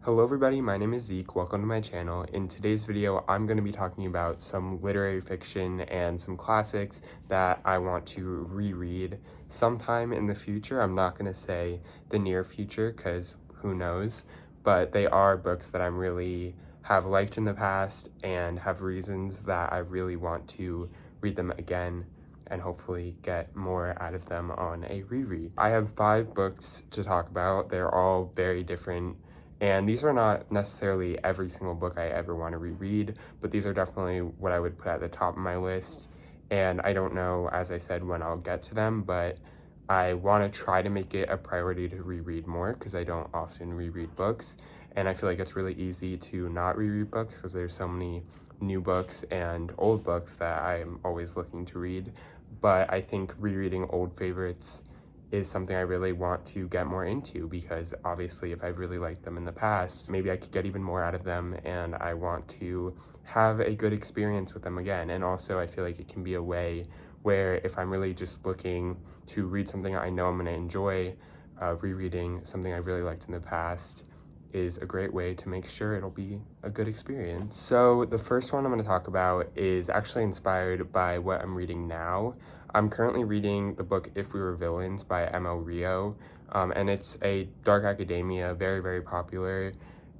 Hello everybody, my name is Zeke. Welcome to my channel. In today's video, I'm going to be talking about some literary fiction and some classics that I want to reread sometime in the future. I'm not going to say the near future because who knows, but they are books that I'm really have liked in the past and have reasons that I really want to read them again and hopefully get more out of them on a reread. I have 5 books to talk about. They're all very different. And these are not necessarily every single book I ever want to reread, but these are definitely what I would put at the top of my list. And I don't know, as I said, when I'll get to them, but I want to try to make it a priority to reread more because I don't often reread books. And I feel like it's really easy to not reread books because there's so many new books and old books that I'm always looking to read. But I think rereading old favorites is something I really want to get more into because obviously if I've really liked them in the past, maybe I could get even more out of them and I want to have a good experience with them again. And also I feel like it can be a way where if I'm really just looking to read something I know I'm going to enjoy, rereading something I really liked in the past is a great way to make sure it'll be a good experience. So the first one I'm going to talk about is actually inspired by what I'm reading now. I'm currently reading the book If We Were Villains by M.L. Rio, and it's a dark academia, very, very popular,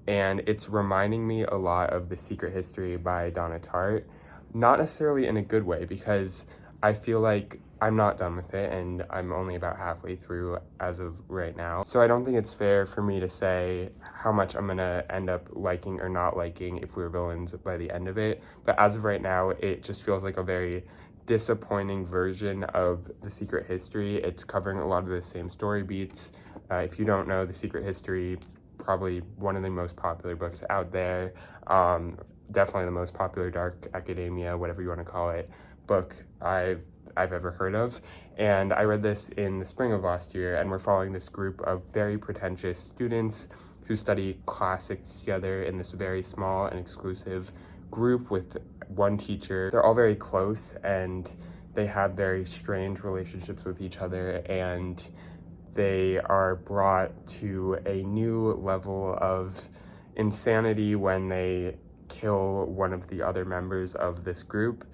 and it's reminding me a lot of The Secret History by Donna Tartt, not necessarily in a good way because I feel like I'm not done with it and I'm only about halfway through as of right now. So I don't think it's fair for me to say how much I'm gonna end up liking or not liking If We Were Villains by the end of it. But as of right now, it just feels like a very disappointing version of The Secret History. It's covering a lot of the same story beats. If you don't know, The Secret History, probably one of the most popular books out there. Definitely the most popular dark academia, whatever you want to call it, book I've ever heard of. And I read this in the spring of last year, and we're following this group of very pretentious students who study classics together in this very small and exclusive group with one teacher. They're all very close and they have very strange relationships with each other, and they are brought to a new level of insanity when they kill one of the other members of this group.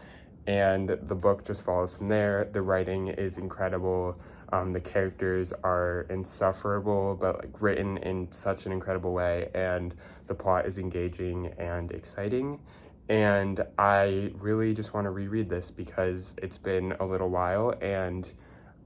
And the book just follows from there. The writing is incredible. The characters are insufferable, but like written in such an incredible way, and the plot is engaging and exciting. And I really just want to reread this because it's been a little while, and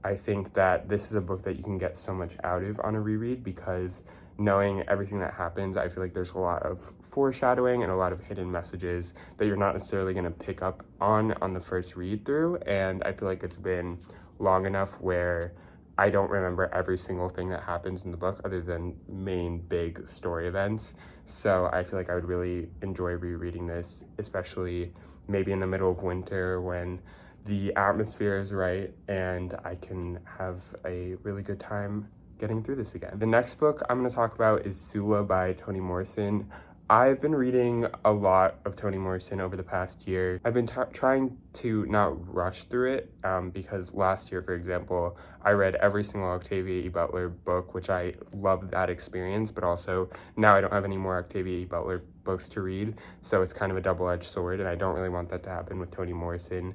I think that this is a book that you can get so much out of on a reread because knowing everything that happens, I feel like there's a lot of foreshadowing and a lot of hidden messages that you're not necessarily going to pick up on the first read through. And I feel like it's been long enough where I don't remember every single thing that happens in the book other than main big story events. So I feel like I would really enjoy rereading this, especially maybe in the middle of winter when the atmosphere is right and I can have a really good time getting through this again. The next book I'm going to talk about is Sula by Toni Morrison. I've been reading a lot of Toni Morrison over the past year. I've been trying to not rush through it because last year, for example, I read every single Octavia E. Butler book, which I loved that experience, but also now I don't have any more Octavia E. Butler books to read, so it's kind of a double-edged sword, and I don't really want that to happen with Toni Morrison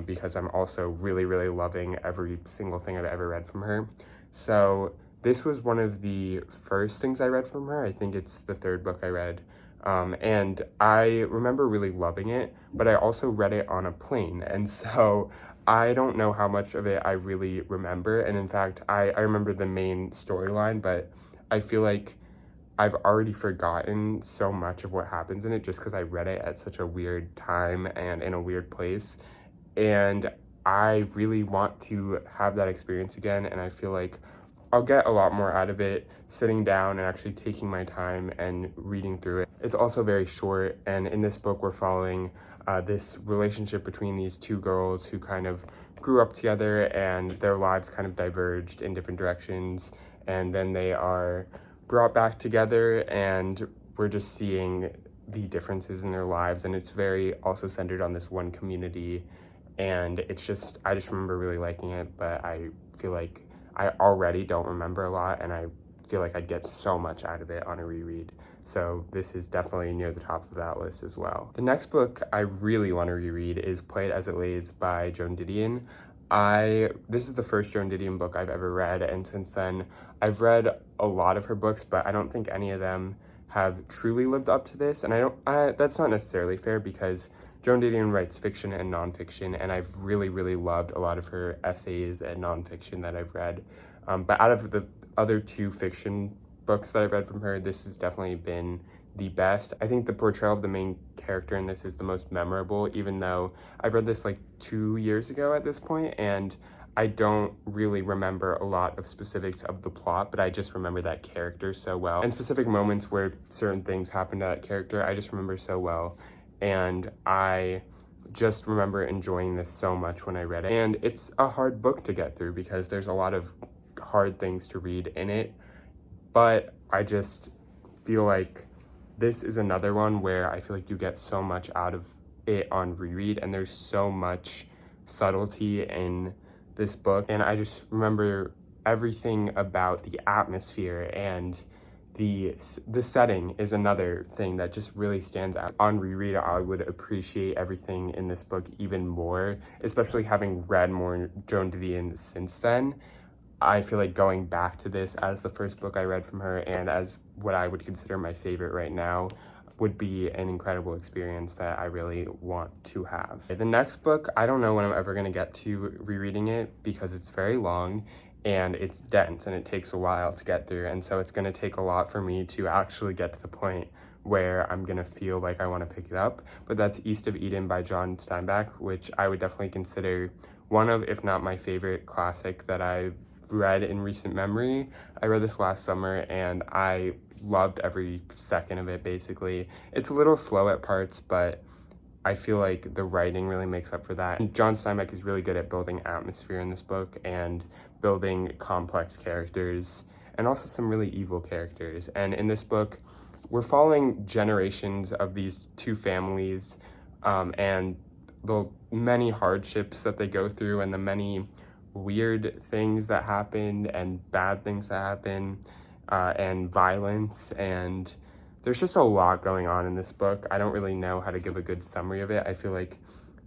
because I'm also really, really loving every single thing I've ever read from her. So this was one of the first things I read from her. I think it's the 3rd book I read. And I remember really loving it, but I also read it on a plane. And so I don't know how much of it I really remember. And in fact, I remember the main storyline, but I feel like I've already forgotten so much of what happens in it just because I read it at such a weird time and in a weird place. And I really want to have that experience again. And I feel like I'll get a lot more out of it sitting down and actually taking my time and reading through it. It's also very short, and in this book we're following this relationship between these 2 girls who kind of grew up together and their lives kind of diverged in different directions, and then they are brought back together and we're just seeing the differences in their lives, and it's very also centered on this one community, and it's just, I just remember really liking it, but I feel like I already don't remember a lot, and I feel like I'd get so much out of it on a reread. so this is definitely near the top of that list as well. The next book I really want to reread is Play It As It Lays by Joan Didion. This is the first Joan Didion book I've ever read, and since then I've read a lot of her books, but I don't think any of them have truly lived up to this, and that's not necessarily fair because Joan Didion writes fiction and nonfiction, and I've really loved a lot of her essays and nonfiction that I've read. But out of the other two fiction books that I've read from her, this has definitely been the best. I think the portrayal of the main character in this is the most memorable, even though I've read this like 2 years ago at this point, and I don't really remember a lot of specifics of the plot, but I just remember that character so well. And specific moments where certain things happen to that character, I just remember so well. And I just remember enjoying this so much when I read it. And it's a hard book to get through because there's a lot of hard things to read in it, but I just feel like this is another one where I feel like you get so much out of it on reread, and there's so much subtlety in this book, and I just remember everything about the atmosphere, and the setting is another thing that just really stands out. On reread, I would appreciate everything in this book even more, especially having read more Joan Didion since then. I feel like going back to this as the first book I read from her and as what I would consider my favorite right now would be an incredible experience that I really want to have. The next book, I don't know when I'm ever going to get to rereading it because it's very long and it's dense and it takes a while to get through, and so it's going to take a lot for me to actually get to the point where I'm going to feel like I want to pick it up. But that's East of Eden by John Steinbeck, which I would definitely consider one of, if not my favorite classic that I've read in recent memory. I read this last summer and I loved every second of it, basically. It's a little slow at parts, but I feel like the writing really makes up for that. And John Steinbeck is really good at building atmosphere in this book and building complex characters and also some really evil characters. And in this book, we're following generations of these two families and the many hardships that they go through and the many weird things that happen and bad things that happen and violence, and there's just a lot going on in this book. I don't really know how to give a good summary of it. I feel like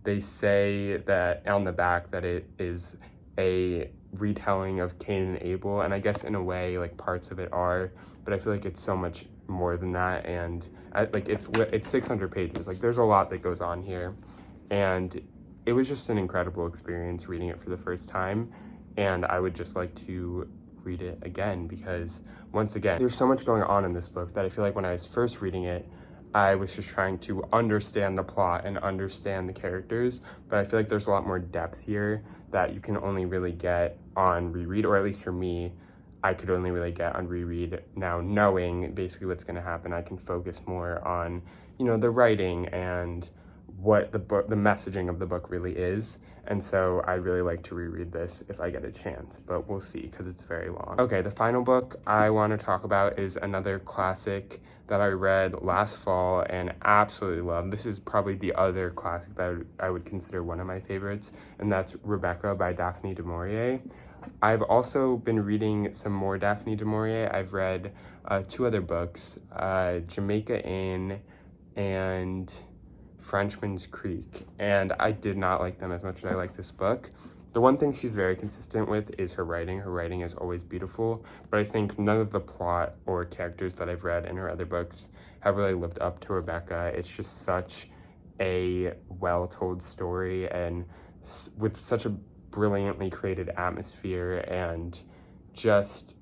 they say that on the back that it is a retelling of Cain and Abel, and I guess in a way like parts of it are, but I feel like it's so much more than that, and it's 600 pages. Like there's a lot that goes on here, and it was just an incredible experience reading it for the first time, and I would just like to read it again because, once again, there's so much going on in this book that I feel like when I was first reading it, I was just trying to understand the plot and understand the characters, but I feel like there's a lot more depth here that you can only really get on reread, or at least for me, I could only really get on reread. Now, knowing basically what's going to happen, I can focus more on, the writing and what the messaging of the book really is. And so I really like to reread this if I get a chance, but we'll see because it's very long. Okay, the final book I want to talk about is another classic that I read last fall and absolutely loved. This is probably the other classic that I would consider one of my favorites, and that's Rebecca by Daphne du Maurier. I've also been reading some more Daphne du Maurier. I've read two other books, Jamaica Inn and Frenchman's Creek, and I did not like them as much as I like this book. The one thing she's very consistent with is her writing. Her writing is always beautiful, but I think none of the plot or characters that I've read in her other books have really lived up to Rebecca. It's just such a well-told story and with such a brilliantly created atmosphere, and just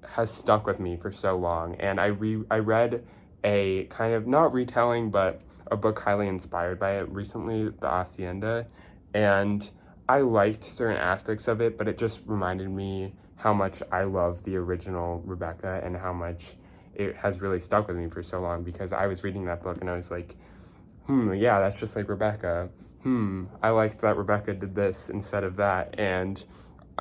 has stuck with me for so long. And I read a kind of, not retelling, but a book highly inspired by it recently, The Hacienda, and I liked certain aspects of it, but it just reminded me how much I love the original Rebecca and how much it has really stuck with me for so long, because I was reading that book and I was like, yeah, that's just like Rebecca. I liked that Rebecca did this instead of that. And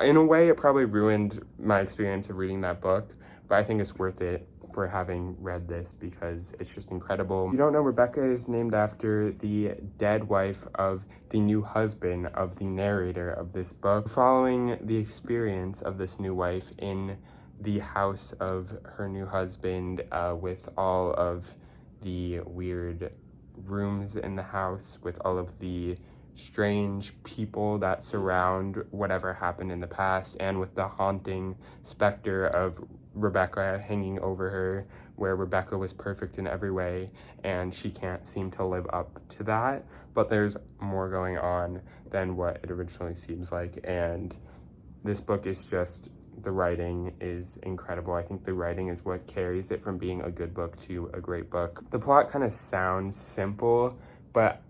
in a way, it probably ruined my experience of reading that book, but I think it's worth it for having read this because it's just incredible. If you don't know, Rebecca is named after the dead wife of the new husband of the narrator of this book. Following the experience of this new wife in the house of her new husband with all of the weird rooms in the house, with all of the strange people that surround whatever happened in the past, and with the haunting specter of Rebecca hanging over her, where Rebecca was perfect in every way and she can't seem to live up to that. But there's more going on than what it originally seems like, and this book is just, the writing is incredible. I think the writing is what carries it from being a good book to a great book. The plot kind of sounds simple, but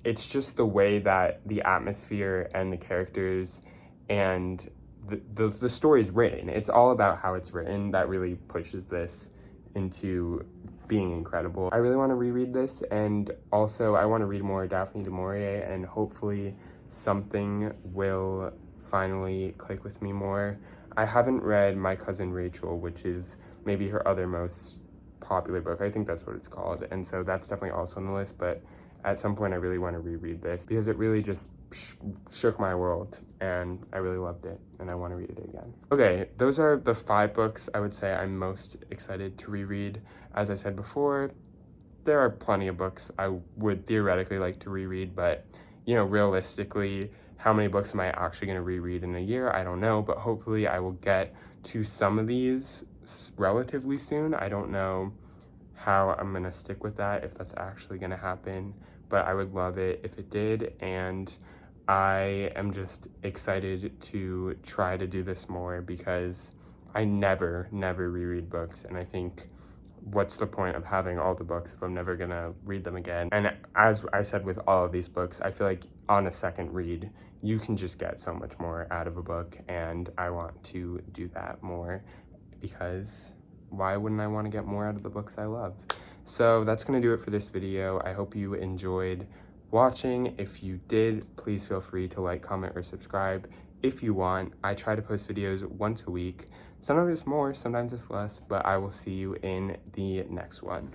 it's just the way that the atmosphere and the characters and the story is written. It's all about how it's written that really pushes this into being incredible. I really want to reread this, and also I want to read more Daphne du Maurier, and hopefully something will finally click with me more. I haven't read My Cousin Rachel, which is maybe her other most popular book. I think that's what it's called, and so that's definitely also on the list, but at some point I really want to reread this because it really just shook my world and I really loved it and I want to read it again. Okay, those are the 5 books I would say I'm most excited to reread. As I said before, there are plenty of books I would theoretically like to reread, but you know, realistically, how many books am I actually going to reread in a year? I don't know, but hopefully I will get to some of these relatively soon. I don't know how I'm going to stick with that, if that's actually going to happen, but I would love it if it did, and I am just excited to try to do this more because I never reread books, and I think what's the point of having all the books if I'm never gonna read them again? And as I said with all of these books, I feel like on a second read, you can just get so much more out of a book, and I want to do that more because why wouldn't I want to get more out of the books I love? So that's gonna do it for this video. I hope you enjoyed watching. If you did, please feel free to like, comment, or subscribe if you want. I try to post videos once a week. Sometimes it's more, sometimes it's less, but I will see you in the next one.